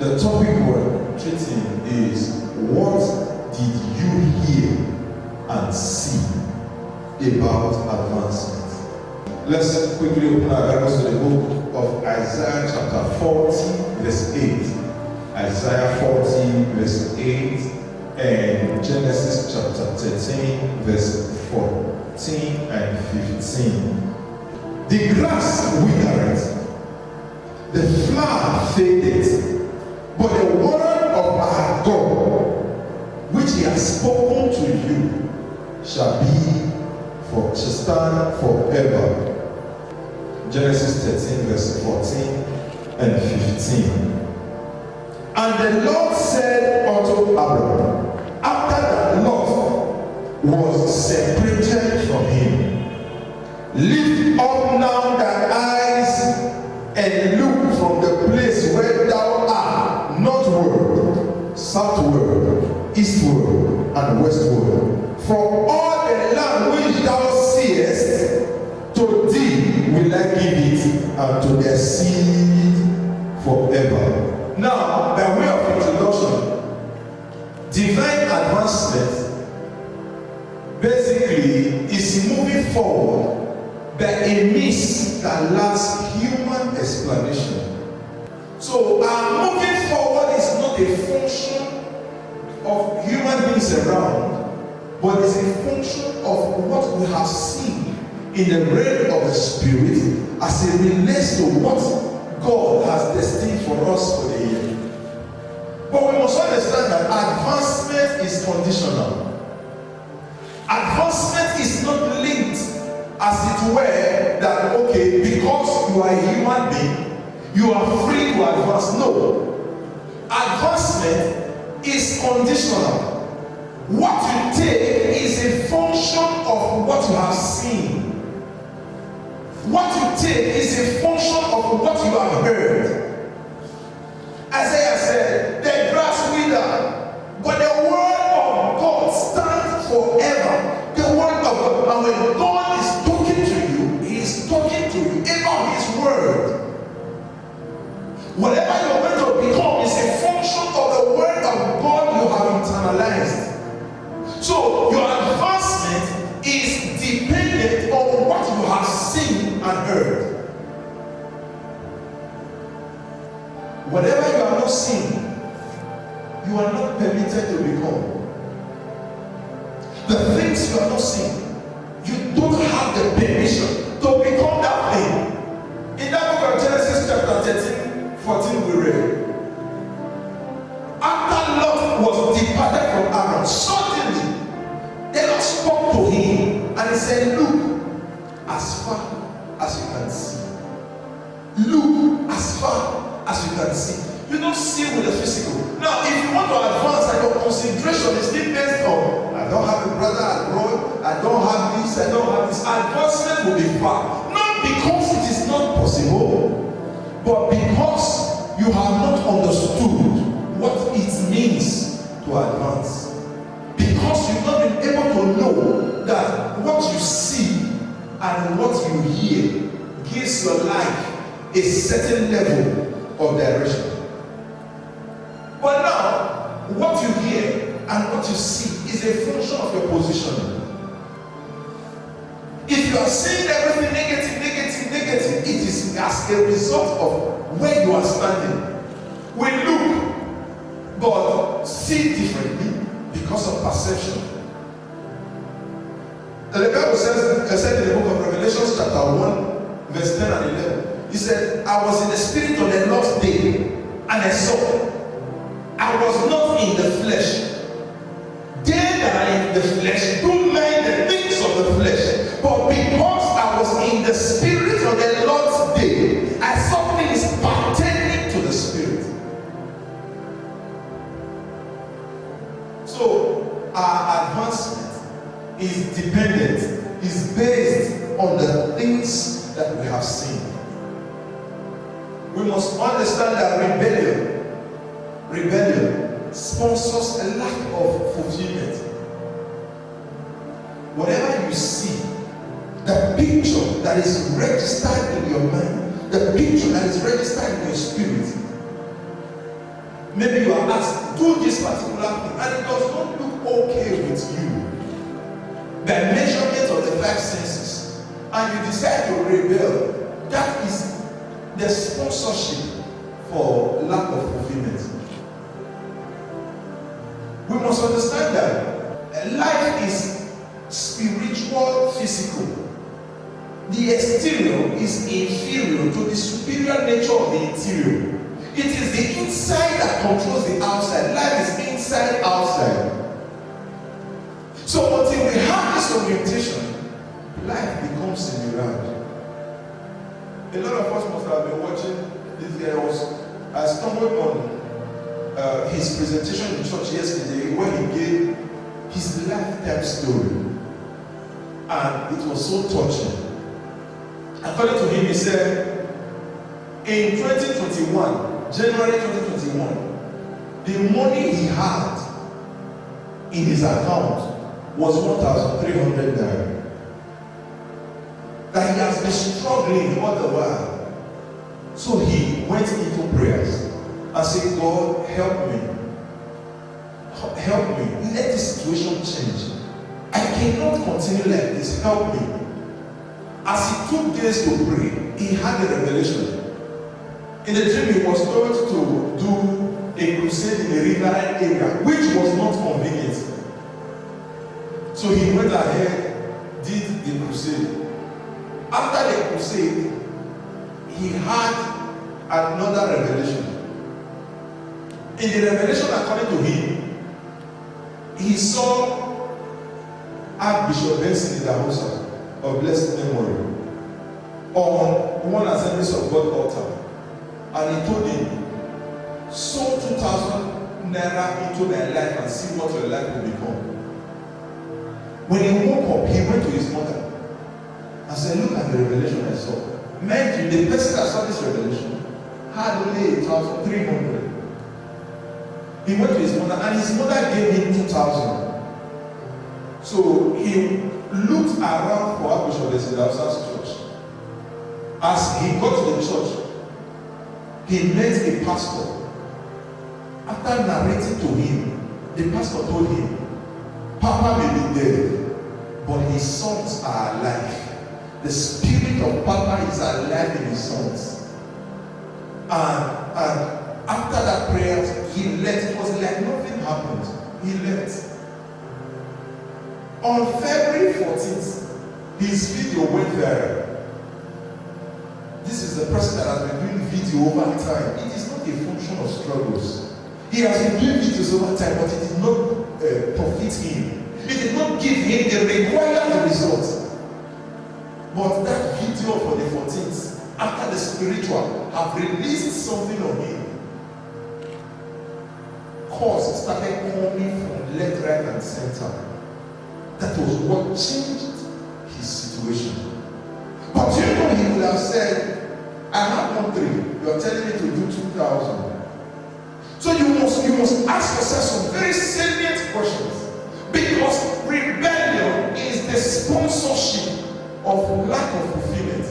The topic we're treating is, what did you hear and see about advancement? Let's quickly open our Bibles to the book of Isaiah chapter 40 verse 8. Isaiah 40 verse 8 and Genesis chapter 13 verse 14 and 15. The grass withereth, the flower fadeth, but the word of our God, which he has spoken to you, shall stand forever. Genesis 13 verse 14 and 15. And the Lord said unto Abraham, after that Lot was separated from him, lift up now thine eyes and look from the place where thou art, northward, southward, eastward, and westward. For all the land which thou seest, to thee will I give it, and to their seed forever. Now, by way of introduction, divine advancement basically is moving forward by a means that lacks human explanation. So our moving forward is not a function of human beings around, but is a function of what we have seen in the realm of the spirit as it relates to what God has destined for us for the year. But we must understand that advancement is conditional. Advancement is not linked, as it were, that okay, because you are a human being, you are free to advance. No. Advancement is conditional. What you take is a function of what you have seen. What you take is a function of what you have heard. Isaiah said, the grass wither, but the word of God stands forever. The word of God. And when God is talking to you, he is talking to you about his word. Whatever you're going to become is a function of the word of God you have internalized. So your advancement is dependent on what you have seen and heard. Whatever you are not seeing, you are not permitted to become. The things you are not seeing, you don't have the permission to become that thing. In that book of Genesis chapter 13, 14 we read, after Lot was departed from Abraham, suddenly the Lord spoke to him and he said, look as far as you can see. Look as far as you can see. You don't see with the physical. Now, if you want to advance and your concentration is still based on, I don't have a brother abroad, I don't have this, I don't have this, advancement will be far. Not because it is not possible, but because you have not understood what it means to advance. Because you've not been able to know that what you see and what you hear gives your life a certain level of direction. But now, what you hear and what you see is a function of your position. If you are seeing everything negative, it is as a result of where you are standing. We look, but see differently because of perception. And the Bible said in the book of Revelation chapter 1, verse 10 and 11, he said, I was in the spirit on the Lord's day, and I saw. I was not in the flesh. They that are in the flesh do mind the things of the flesh. But because I was in the spirit on the Lord's day, I saw things pertaining to the spirit. So our advancement is dependent, is based on the things that we have seen. We must understand that rebellion sponsors a lack of fulfillment. Whatever you see, the picture that is registered in your mind, the picture that is registered in your spirit, Maybe you are asked, do this particular thing, and it does not look okay with you. The measurement of the five senses, and you decide to rebel, that is the sponsorship for lack of fulfillment. We must understand that life is spiritual, physical. The exterior is inferior to the superior nature of the interior. It is the inside that controls the outside. Life is inside, outside. So until we have this orientation, life becomes in the round. A lot of us must have been watching this guy. I stumbled on his presentation in church yesterday where he gave his lifetime story. And it was so touching. According to him, he said, in 2021, January 2021, the money he had in his account was 1,300 naira. That he has been struggling all the while. So he went into prayers and said, God, help me. Help me. Let this situation change. I cannot continue like this. Help me. As he took days to pray, he had a revelation. In the dream, he was told to do a crusade in a riverine area, which was not convenient. So he went ahead, did the crusade. After the crusade, he had another revelation. In the revelation, according to him, he saw Archbishop Benson in the house of blessed memory on one Assemblies of God altar, and he told him, sow 2,000 naira into my life and see what your life will become. When he woke up, he went to his mother and said, look at the revelation I saw. Mind you, the person that saw this revelation had only 1,300. He went to his mother, and his mother gave him 2,000. So he looked around for Archbishop Benson church. As he got to the church, he met a pastor. After narrating to him, the pastor told him, Papa may be dead, but his sons are alive. The spirit of Papa is alive in his sons. And after that prayer, he left. It was like nothing happened. He left. On February 14th, his video went viral. This is the person that has been doing video over time. It is not a function of struggles. He has been doing videos over time, but it did not profit him. It did not give him the required result. But that video for the 14th, after the spiritual, have released something on him. Cause started coming from left, right, and center. That was what changed his situation. But you know, he would have said, I have 1,300. You are telling me to do 2,000. So you must ask yourself some very salient questions. Because rebellion is the sponsorship of lack of fulfillment.